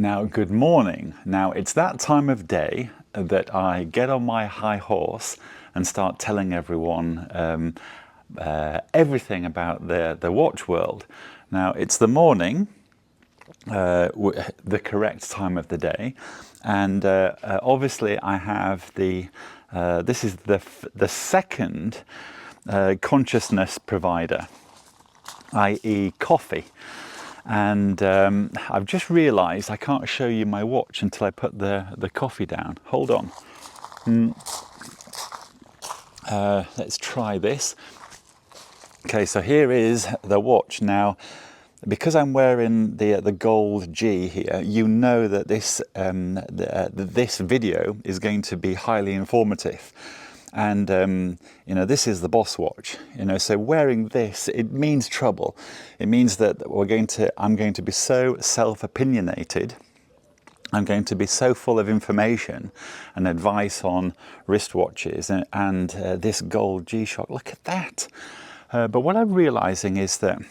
Now, good morning. Now, it's that time of day that I get on my high horse and start telling everyone everything about the watch world. Now, it's the morning, the correct time of the day, and obviously I have this is the second consciousness provider, i.e. coffee. And I've just realized I can't show you my watch until I put the coffee down. Hold on. Let's try this. Okay, so here is the watch. Now, because I'm wearing the gold G here, you know that this video is going to be highly informative. And you know, this is the boss watch, you know, so wearing this, it means trouble. It means that I'm going to be so self-opinionated. I'm going to be so full of information and advice on wristwatches and this gold G-Shock. Look at that. But what I'm realizing is that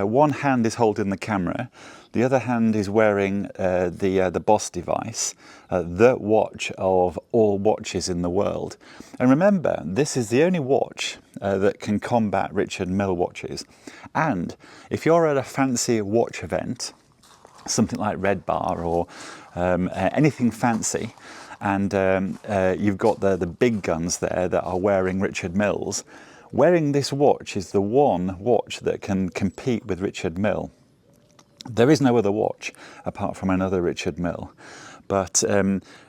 one hand is holding the camera, the other hand is wearing the Boss device, the watch of all watches in the world. And remember, this is the only watch that can combat Richard Mille watches. And if you're at a fancy watch event, something like Red Bar or anything fancy, and you've got the big guns there that are wearing Richard Milles, wearing this watch is the one watch that can compete with Richard Mille. There is no other watch apart from another Richard Mille. But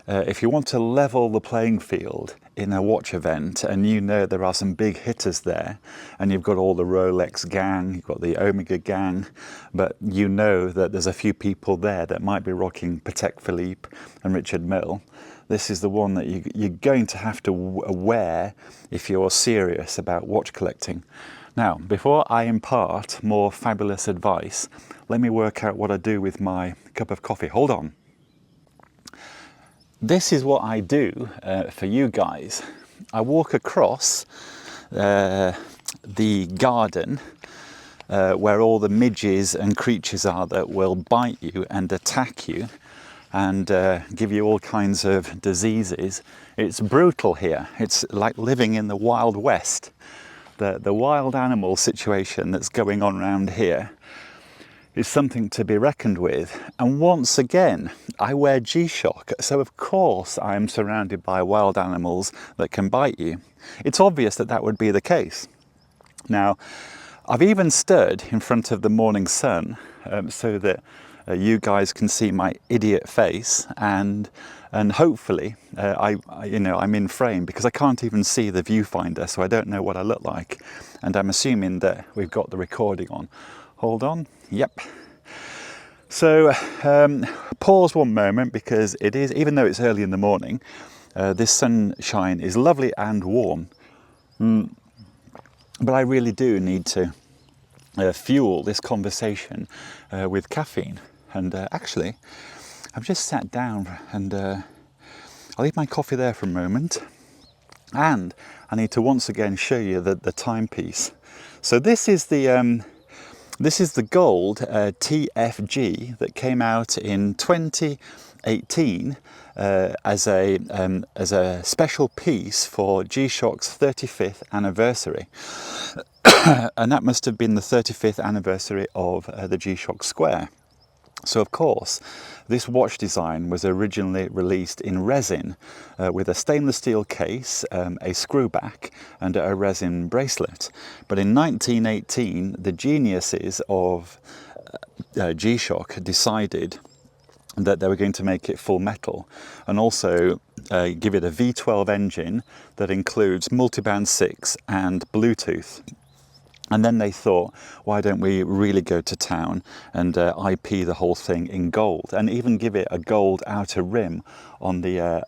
if you want to level the playing field in a watch event, and you know there are some big hitters there, and you've got all the Rolex gang, you've got the Omega gang, but you know that there's a few people there that might be rocking Patek Philippe and Richard Mille, this is the one that you're going to have to wear if you're serious about watch collecting. Now, before I impart more fabulous advice, let me work out what I do with my cup of coffee. Hold on. This is what I do for you guys. I walk across the garden where all the midges and creatures are that will bite you and attack you and give you all kinds of diseases. It's brutal here. It's like living in the Wild West. The wild animal situation that's going on around here is something to be reckoned with. And once again, I wear G-Shock, so of course I am surrounded by wild animals that can bite you. It's obvious that that would be the case. Now, I've even stood in front of the morning sun so that you guys can see my idiot face, and hopefully I'm in frame, because I can't even see the viewfinder, so I don't know what I look like. And I'm assuming that we've got the recording on. Hold on. Yep. So pause one moment, because it is, even though it's early in the morning, this sunshine is lovely and warm. But I really do need to fuel this conversation with caffeine. And actually, I've just sat down, and I'll leave my coffee there for a moment. And I need to once again show you the timepiece. So this is the gold TFG that came out in 2018 as a special piece for G-Shock's 35th anniversary. And that must have been the 35th anniversary of the G-Shock Square. So of course, this watch design was originally released in resin with a stainless steel case, a screw back and a resin bracelet. But in 1918, the geniuses of G-Shock decided that they were going to make it full metal, and also give it a V12 engine that includes multiband 6 and Bluetooth. And then they thought, why don't we really go to town and IP the whole thing in gold, and even give it a gold outer rim on the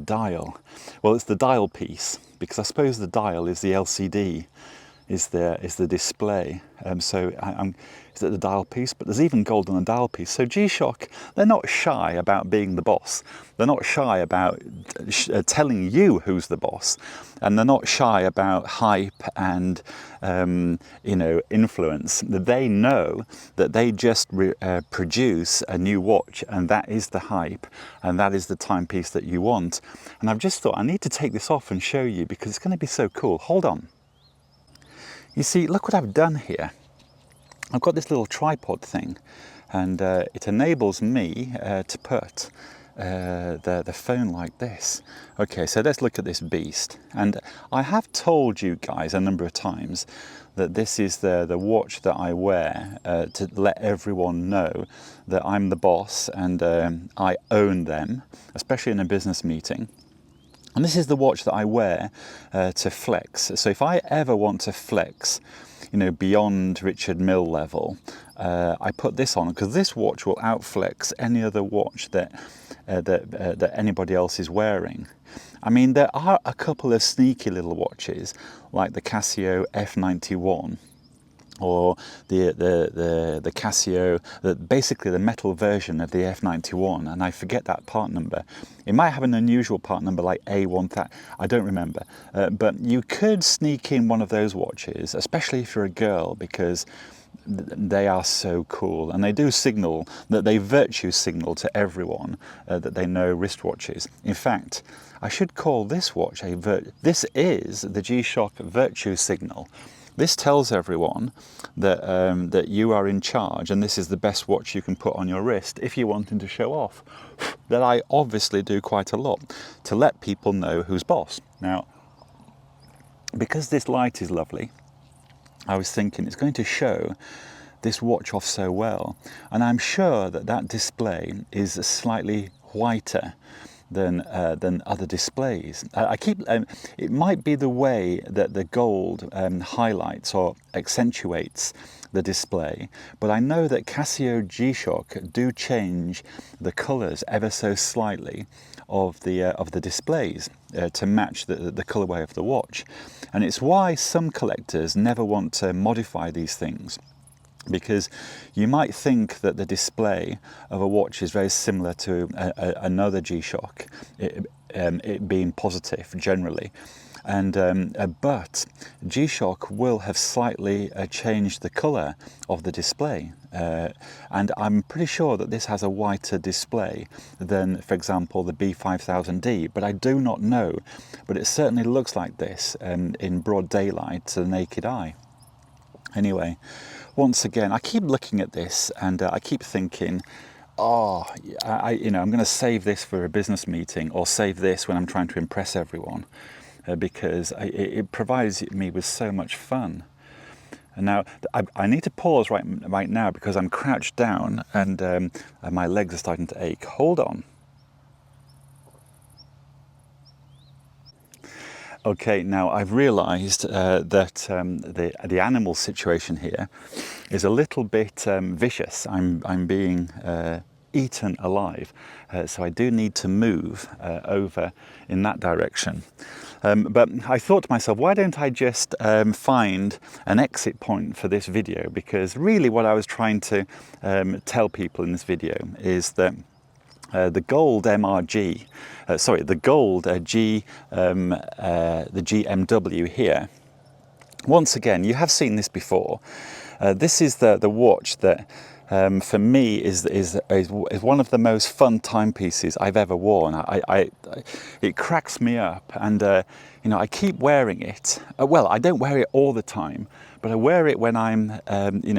dial. Well, it's the dial piece, because I suppose the dial is the LCD is the display. So is it the dial piece? But there's even gold on the dial piece. So G-Shock, they're not shy about being the boss. They're not shy about telling you who's the boss, and they're not shy about hype and you know, influence. They know that they just produce a new watch, and that is the hype, and that is the timepiece that you want. And I've just thought I need to take this off and show you because it's going to be so cool. Hold on. You see, look what I've done here. I've got this little tripod thing, and it enables me to put the phone like this. Okay, so let's look at this beast. And I have told you guys a number of times that this is the watch that I wear to let everyone know that I'm the boss and I own them, especially in a business meeting. And this is the watch that I wear to flex. So if I ever want to flex, you know, beyond Richard Mille level, I put this on because this watch will outflex any other watch that anybody else is wearing. I mean, there are a couple of sneaky little watches like the Casio F91. Or the Casio, basically the metal version of the F91, and I forget that part number. It might have an unusual part number like A1000, I don't remember. But you could sneak in one of those watches, especially if you're a girl, because they are so cool, and they do signal, that they virtue signal to everyone that they know wristwatches. In fact, I should call this watch this is the G-Shock virtue signal. This tells everyone that that you are in charge, and this is the best watch you can put on your wrist if you're wanting to show off. That I obviously do quite a lot to let people know who's boss. Now, because this light is lovely, I was thinking it's going to show this watch off so well, and I'm sure that that display is slightly whiter than other displays. It might be the way that the gold highlights or accentuates the display, but I know that Casio G-Shock do change the colours ever so slightly of the displays to match the colourway of the watch, and it's why some collectors never want to modify these things. Because you might think that the display of a watch is very similar to another G-Shock, it being positive generally, but G-Shock will have slightly changed the colour of the display, and I'm pretty sure that this has a whiter display than, for example, the B5000D, but I do not know, but it certainly looks like this in broad daylight to the naked eye. Anyway, once again, I keep looking at this and I keep thinking, oh, I'm going to save this for a business meeting, or save this when I'm trying to impress everyone, because it provides me with so much fun. And now I need to pause right now because I'm crouched down and my legs are starting to ache. Hold on. Okay, now I've realised that the animal situation here is a little bit vicious. I'm being eaten alive, so I do need to move over in that direction. But I thought to myself, why don't I just find an exit point for this video? Because really what I was trying to tell people in this video is that the gold MRG, the gold the GMW here. Once again, you have seen this before. This is the watch that, for me, is one of the most fun timepieces I've ever worn. It cracks me up, and I keep wearing it. Well, I don't wear it all the time, but I wear it when I'm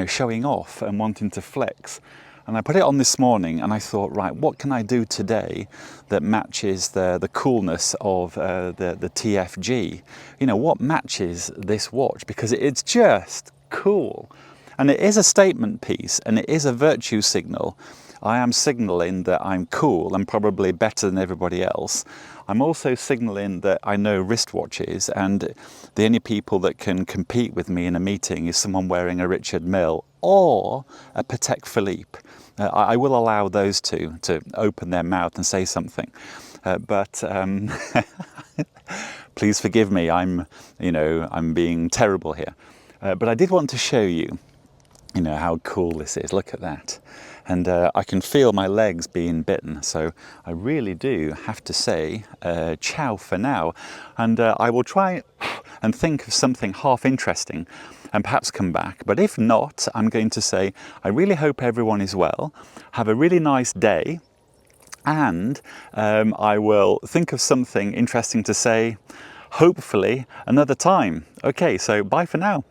showing off and wanting to flex. And I put it on this morning and I thought, right, what can I do today that matches the coolness of the TFG? What matches this watch? Because it's just cool. And it is a statement piece, and it is a virtue signal. I am signaling that I'm cool and probably better than everybody else. I'm also signaling that I know wristwatches, and the only people that can compete with me in a meeting is someone wearing a Richard Mille or a Patek Philippe. I will allow those two to open their mouth and say something, but please forgive me. I'm being terrible here. But I did want to show you, you know, how cool this is. Look at that. And I can feel my legs being bitten, so I really do have to say ciao for now. And I will try and think of something half interesting and perhaps come back. But if not, I'm going to say I really hope everyone is well. Have a really nice day, and I will think of something interesting to say, hopefully another time. Okay, so bye for now.